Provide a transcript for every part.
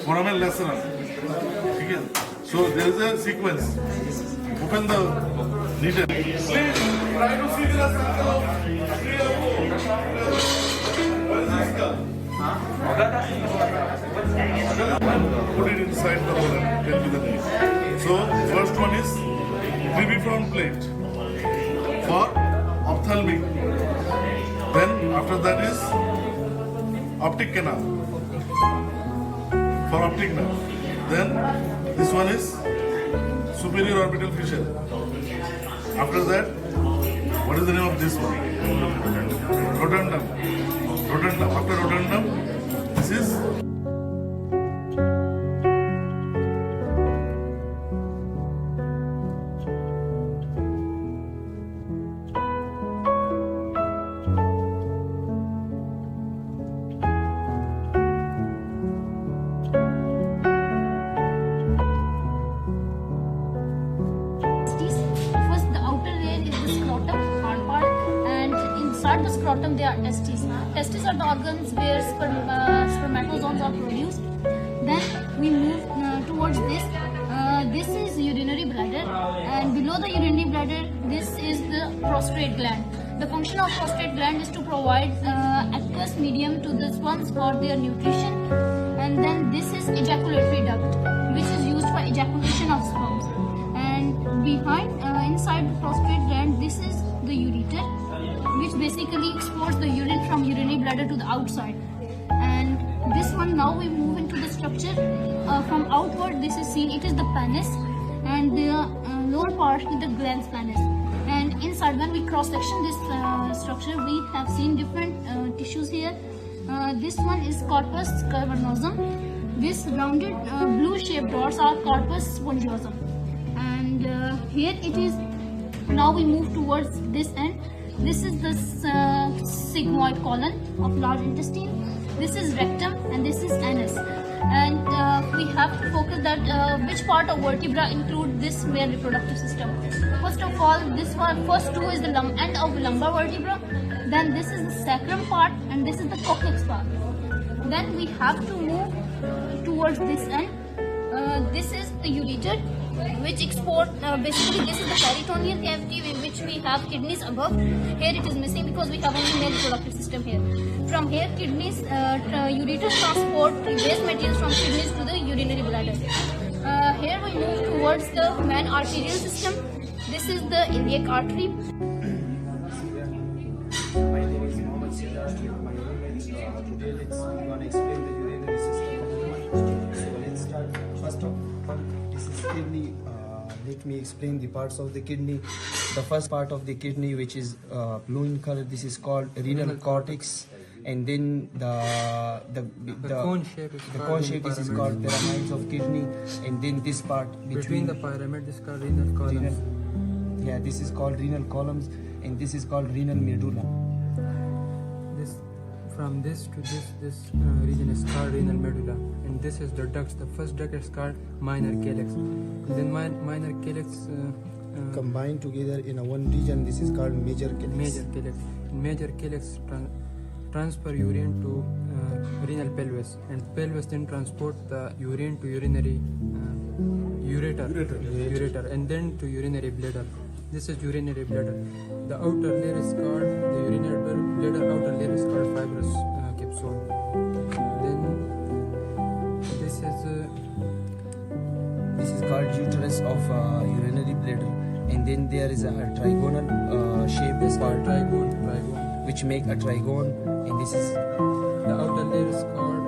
foramen lacerum. Okay. So there is a sequence. Open the needle. Please try to see the circle of what is this skull? Put it inside the hole and tell me the name. So first one is cribriform plate for ophthalmic. Then after that is optic canal for optic nerve. Then this one is superior orbital fissure. After that, what is the name of this one? Rotundum. Rotundum. After rotundum, this is inside the scrotum there are testes. Testes are the organs where spermatozoons are produced. Then we move towards this. This is urinary bladder, and below the urinary bladder, this is the prostate gland. The function of prostate gland is to provide aqueous medium to the sperms for their nutrition. And then this is ejaculatory duct, which is used for ejaculation of sperms. And behind, inside the prostate gland, this is the ureter, which basically exports the urine from urinary bladder to the outside. And this one, now we move into the structure. From outward, this is seen, it is the penis, and the lower part is the glans penis. And inside, when we cross section this structure, we have seen different tissues here. This one is corpus cavernosum. This rounded blue shaped dots are corpus spongiosum. And here it is. Now we move towards this end. This is the sigmoid colon of large intestine. This is rectum, and this is anus. And we have to focus that which part of vertebra include this male reproductive system. First of all, this one, first two is the end of lumbar vertebra. Then this is the sacrum part, and this is the coccyx part. Then we have to move towards this end. This is the ureter, which export, basically this is the peritoneal cavity in which we have kidneys above. Here it is missing because we have only male reproductive system here. From here, kidneys, ureters transport waste materials from kidneys to the urinary bladder. Here we move towards the main arterial system. This is the iliac artery. My name is Mohammed Siddharth. Today we're going to explain the urinary system. So let's start. First of all, this is kidney. Let me explain the parts of the kidney. The first part of the kidney, which is blue in color, this is called renal cortex. And then the cone shape this is called pyramids of kidney. And then this part between the pyramid is called renal columns. This is called renal columns, and this is called renal medulla. From this to this region is called renal medulla, and this is the ducts. The first duct is called minor calyx. And then minor calyx combined together in a one region. This is called major calyx. Major calyx transfer urine to renal pelvis, and pelvis then transport the urine to urinary ureter, and then to urinary bladder. This is urinary bladder. The outer layer is called the urinary bladder. Outer layer is called fibrous capsule. Then this is called uterus of urinary bladder, and then there is a trigonal shape. This called trigone, which make a trigone, and this is the outer layer is called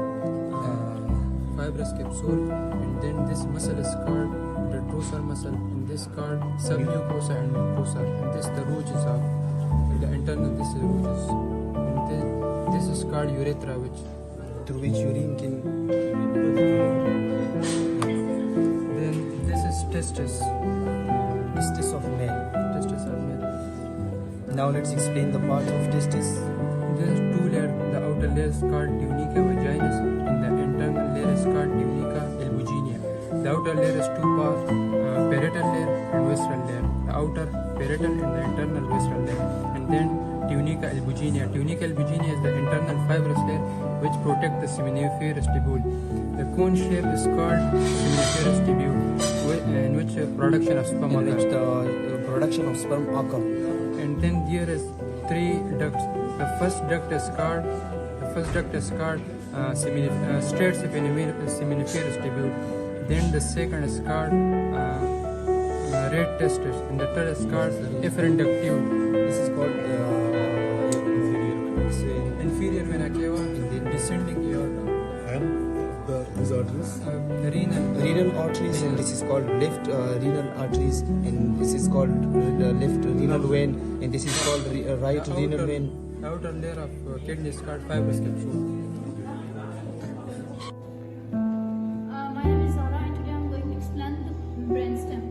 fibrous capsule, and then this muscle is called the dorsal muscle, and this called submucosa and mucosa, and this the rouges of the internal. This is rouges, and then this is called urethra, which through which urine can. Then this is testis. Testis of male. Testis of male. Now let's explain the parts of testis. There is two layers. The outer layer is called tunica vaginis, and the internal layer is called tunica albuginea. The outer layer is two parts, parietal layer and visceral layer. The outer parietal and the internal visceral layer. And then tunica albuginea. Tunica albuginea is the internal fibrous layer which protects the seminiferous tubule. The cone shape is called seminiferous tubule, in which production of sperm in which occurs. the production of sperm occur. And then there is 3 ducts. The first duct is called straight seminiferous tubule. Then the second is called red testis, and the third is called efferent duct tube. This is called Inferior vena cava and the descending aorta. And these arteries. renal arteries, and this is called left renal arteries, and this is called left renal vein, and this is called right renal vein. Outer layer of kidney is called fibrous capsule. My name is Zara, and today I am going to explain the brainstem.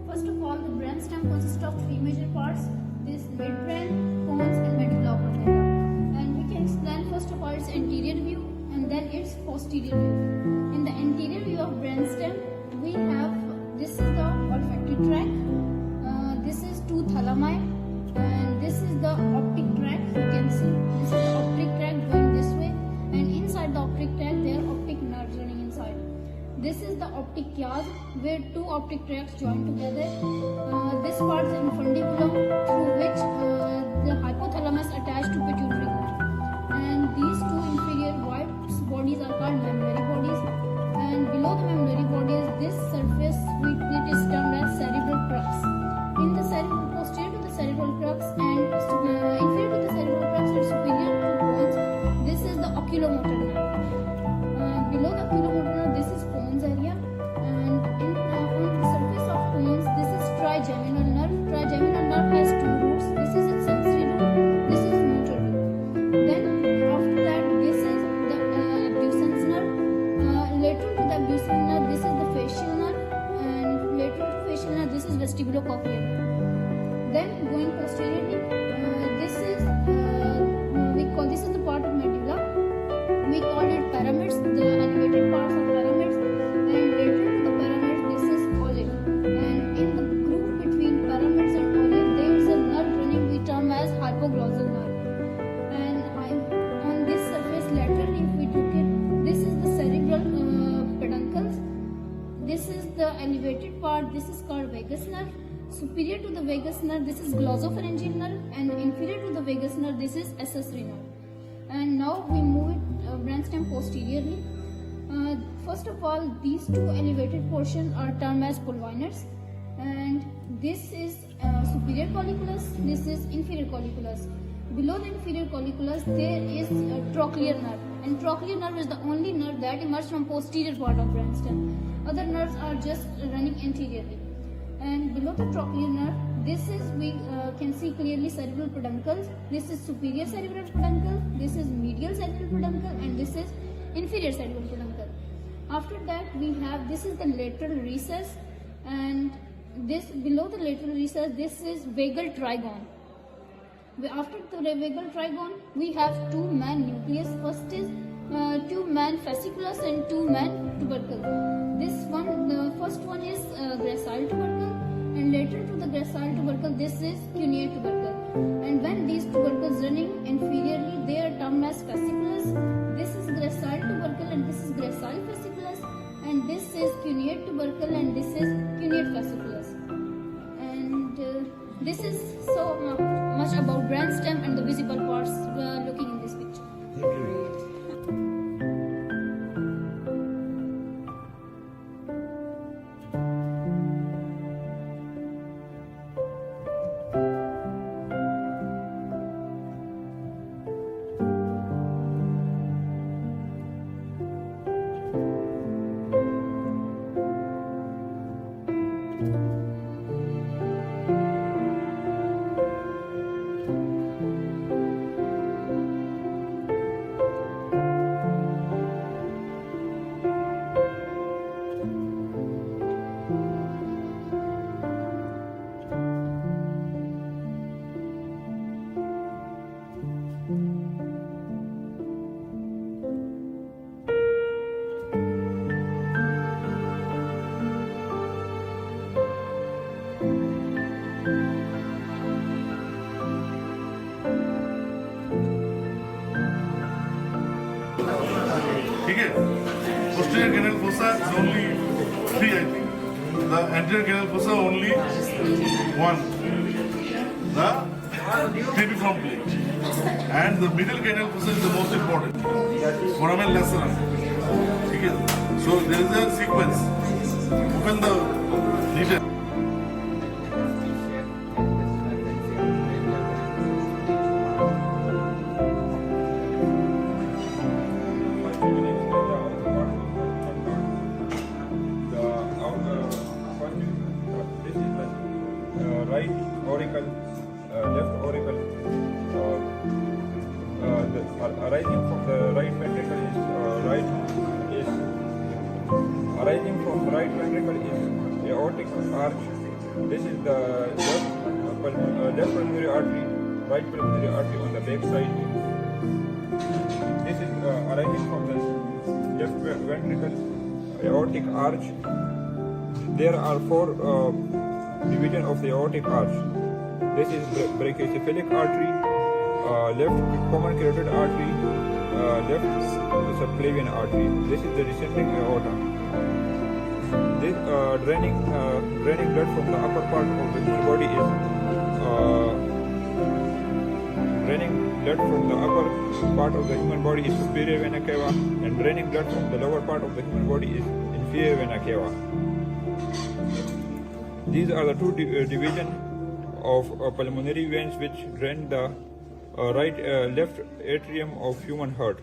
First of all, the brainstem consists of 3 major parts: this midbrain, pons, and medulla oblongata. And we can explain first of all its anterior view and then its posterior view. In the anterior view of brainstem, we have this is the olfactory tract, this is 2 thalami, and this is the optic tract. You can see this is the optic tract going this way, and inside the optic tract there are optic nerves running inside. This is the optic chiasm where 2 optic tracts join together. This part is infundibulum through which the hypothalamus attached to pituitary gland. And these 2 inferior white bodies are called mammillary bodies. And below the mammillary bodies, this surface it is termed as cerebral crux. In the posterior to the cerebral crux and inferior to the cerebral crux and superior to pons, this is the oculomotor nerve. Below the oculomotor nerve, this is pons area, and on the surface of pons, this is trigeminal nerve. Trigeminal nerve has 2 roots. This is its sensory root. This is motor root. Then after that, this is the abducens nerve. Lateral to the abducens nerve, this is the facial nerve, and lateral to facial nerve, this is vestibulocochlear nerve. Then going posteriorly, this is the part of medulla. We call it pyramids, the elevated parts of pyramids, and later to the pyramids, this is olive. And in the groove between pyramids and olive, there is a nerve running we term as hypoglossal nerve. And on this surface laterally, if we took it, this is the cerebral peduncles. This is the elevated part. This is called vagus nerve. Superior to the vagus nerve, this is glossopharyngeal nerve, and inferior to the vagus nerve, this is accessory nerve. And now we move it brainstem posteriorly. First of all, these 2 elevated portions are termed as pulvinars, and this is superior colliculus, this is inferior colliculus. Below the inferior colliculus, there is a trochlear nerve, and trochlear nerve is the only nerve that emerges from posterior part of brainstem. Other nerves are just running anteriorly. And below the trochlear nerve, this is we can see clearly cerebral peduncles. This is superior cerebral peduncle, this is medial cerebral peduncle, and this is inferior cerebral peduncle. After that, we have this is the lateral recess, and this below the lateral recess, this is vagal trigone. After the vagal trigone, we have 2 main nucleus. First is 2 main fasciculus and 2 main tubercle. The first one is gracile tubercle, and later to the gracile tubercle, this is cuneate tubercle. And when these tubercles running inferiorly, they are termed as fasciculus. This is gracile tubercle, and this is gracile fasciculus, and this is cuneate tubercle, and this is cuneate fasciculus. And this is so much about brainstem and the visible parts looking in this picture. Thank you. canal fossa is only 3, I think. The anterior canal fossa only 1. The cribriform plate. And the middle canal fossa is the most important. Foramen lacerum. Okay. So there is a sequence. Open the detail. Right auricle, left auricle, arising from the right ventricle is arising from the right ventricle is aortic arch. This is the left pulmonary artery, right pulmonary artery on the back side. This is arising from the left ventricle, aortic arch. There are 4 division of the aortic arch. This is brachiocephalic artery, left common carotid artery, left subclavian artery. This is the descending aorta. This draining blood from the upper part of the human body is draining blood from the upper part of the human body is superior vena cava, and draining blood from the lower part of the human body is inferior vena cava. These are the 2 divisions of pulmonary veins which drain the left atrium of human heart.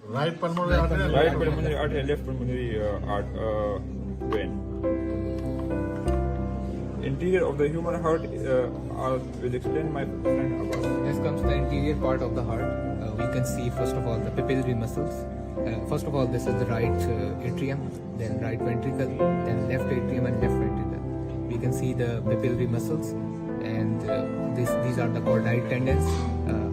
Right pulmonary artery. Right pulmonary artery and left pulmonary vein. Interior of the human heart, I will explain my friend about. This comes the interior part of the heart. We can see first of all the papillary muscles. First of all, this is the right atrium, then right ventricle, then left atrium and left ventricle. We can see the papillary muscles, and these are the chordate tendons.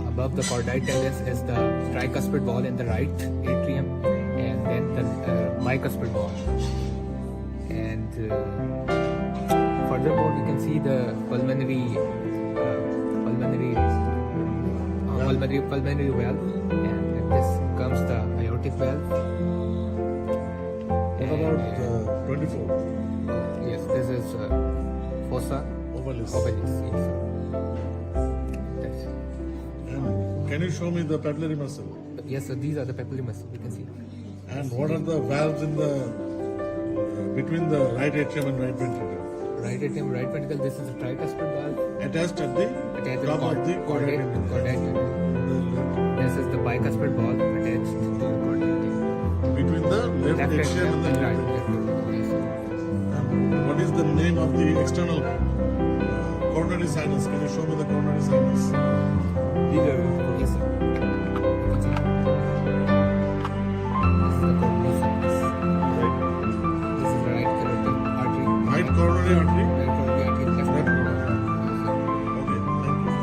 Above the chordate tendons is the tricuspid wall in the right atrium, and then the bicuspid wall. And furthermore, we can see the pulmonary valve, and this comes the aortic valve. What about 24? Yes, this is fossa Ovalis. ovalis. Yes. That's- And can you show me the papillary muscle? Yes, so these are the papillary muscles. We can see. And what are the valves in the between the right atrium and right ventricle? Right atrium, right ventricle. This is the tricuspid valve. Attached at the Attached top of the chordate. This is the bicuspid valve attached to the chordate. between the left atrium and the right. right. And what is the name of the external coronary sinus? Can you show me the coronary sinus? These are Yes, sir. This is the coronary sinus. right. This is the right carotid artery. Right coronary artery. Right coronary artery, left Left coronary coronary. Okay, thank you.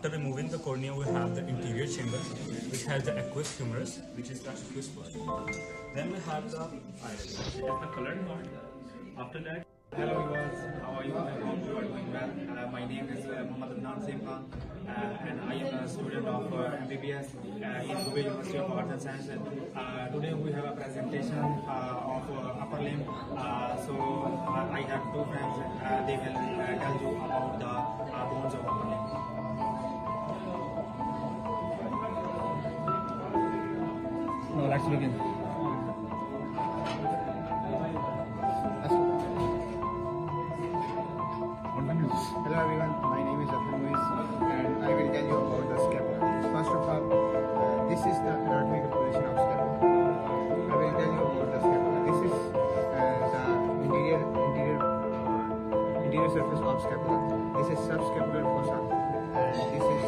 after removing the cornea, we have the interior chamber, which has the aqueous humerus, which is the aqueous part. Then we have the iris, which is the colored part. After that, Hello viewers, how are you? I hope you are doing well. My name is Mohammad Adnan Simha and I am a student of MBBS in Hubei University of Arts and Science. Today we have a presentation of upper limb. I have two friends, they will tell you about the bones of upper limb. Now let's begin. Hello everyone, my name is HBUAS and I will tell you about the scapula. First of all, this is the anatomical position of scapula. I will tell you about the scapula. This is the interior surface of scapula. This is subscapular fossa, and this is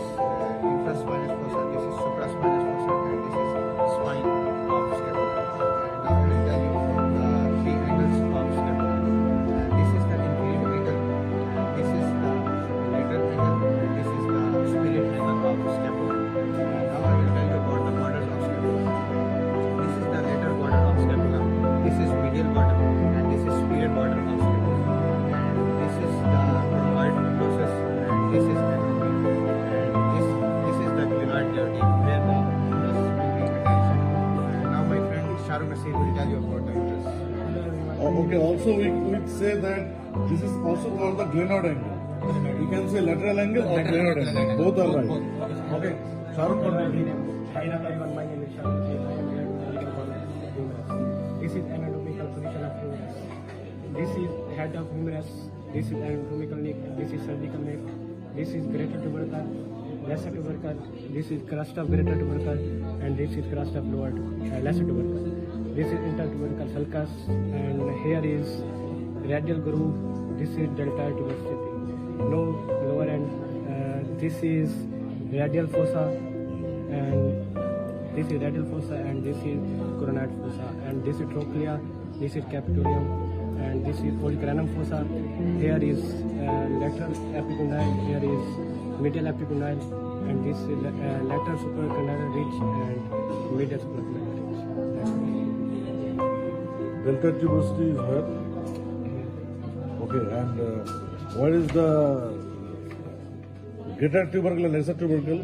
infraspinous fossa. This is supraspinous fossa, and this is spine of scapula. And now I will tell you the three angles of scapula. This is the inferior angle. This is the lateral angle, and this is the spirit angle of scapula. Now I will tell you about the borders of scapula. This is the lateral border of scapula. This is medial border, and this is superior border of scapula. And this is the chromoid process, and this is anatomy, and this is the glenoid cavity where the uterus will be attached. And now my friend Shahrukh Nasir will tell you about the uterus. Okay, also we say that this is also called the glenoid angle. We can say lateral angle or glenoid angle. Both are right. Okay, Shahrukh, continue. Hi everyone, my name is Shahrukh Nasir. I am here to tell you about humerus. This is anatomical position of humerus. This is head of humerus. This is anatomical neck. This is cervical neck. This is greater tubercle, lesser tubercle. This is crust of greater tubercle, and this is crust of lesser tubercle. This is intertubercle sulcus, and here is radial groove. This is deltoid tuberosity. No lower end. This is radial fossa, and this is radial fossa, and this is coronoid fossa, and this is trochlea. This is capitolium, and this is polycranum fossa. Here is lateral epicondyle. Here is medial epicondyle, and this is lateral supracranial ridge and medial supracranial ridge. Delta tuberosity is where? Okay, and what is the greater tubercle and lesser tubercle?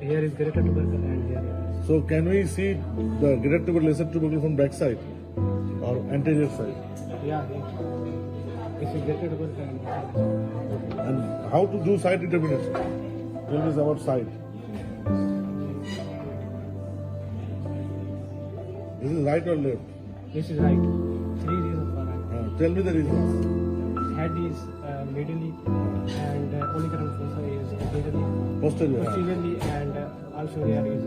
Here is greater tubercle, and here is. So can we see the greater tubercle, lesser tubercle from back side or anterior side? Yeah, this is greater tubercle. And how to do side determination? Tell us about side. This is right or left? This is right. 3 reasons for right. Tell me the reasons. Head is medially, and polycranum fossa is Posterior. posteriorly, and also there is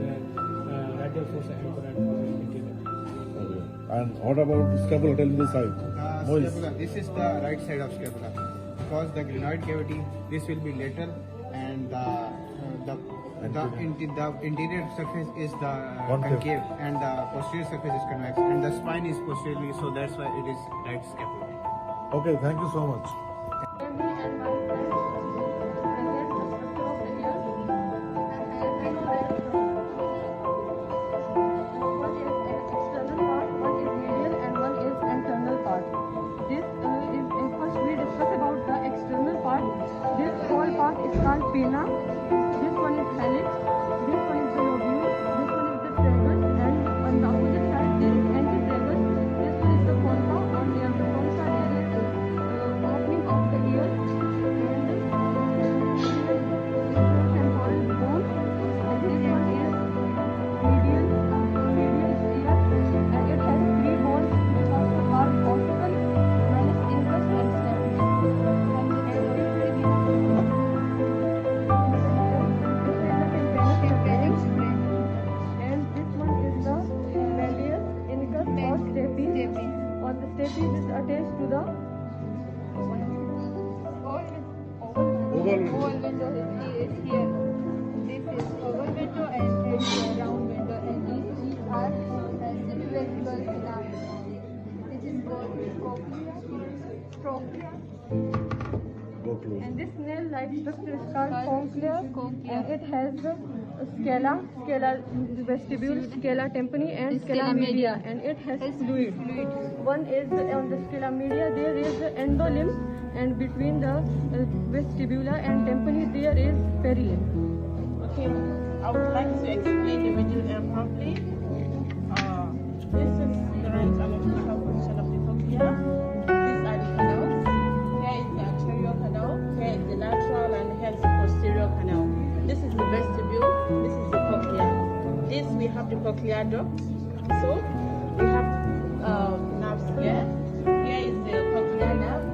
radial fossa and coronoid fossa interiorly. Okay. And what about scapula? Tell me the side. Moise. Scapula, this is the right side of scapula. Because the glenoid cavity, this will be lateral, and the interior surface is the concave, and the posterior surface is convex, and the spine is posteriorly, so that's why it is right scapula. Okay, thank you so much. Oval window is here. This is oval window and round window, and these are semivesical scenarios. This is called cochlea, trochlea. And this nail-like structure is called cochlea, and it has scala vestibule, scala tympani, and scala media, and it has fluid. One is on the scala media there is endolimb, and between the vestibula and tympani there is perilimb. Okay, I would like to explain the middle ear properly. This is the right anatomical position of the cochlea. These are the canals. Here is the anterior canal, here is the lateral, and here is the posterior canal. This is the vestibule, this is the cochlea. This we have the cochlear duct. So we have nerves here. Here is the cochlear nerve,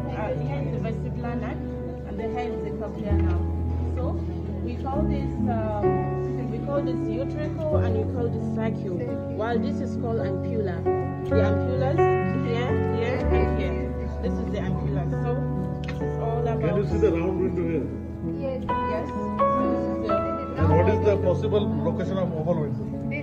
here is the vestibular nerve, and then here is the cochlear nerve. So we call this utricle and we call this vacuole, while this is called ampulla. The ampullas here, here, and here. This is the ampulla. So this is all about. Can you see the round window here? Yes. Yes. So this is the. And what is the possible location of oval window? This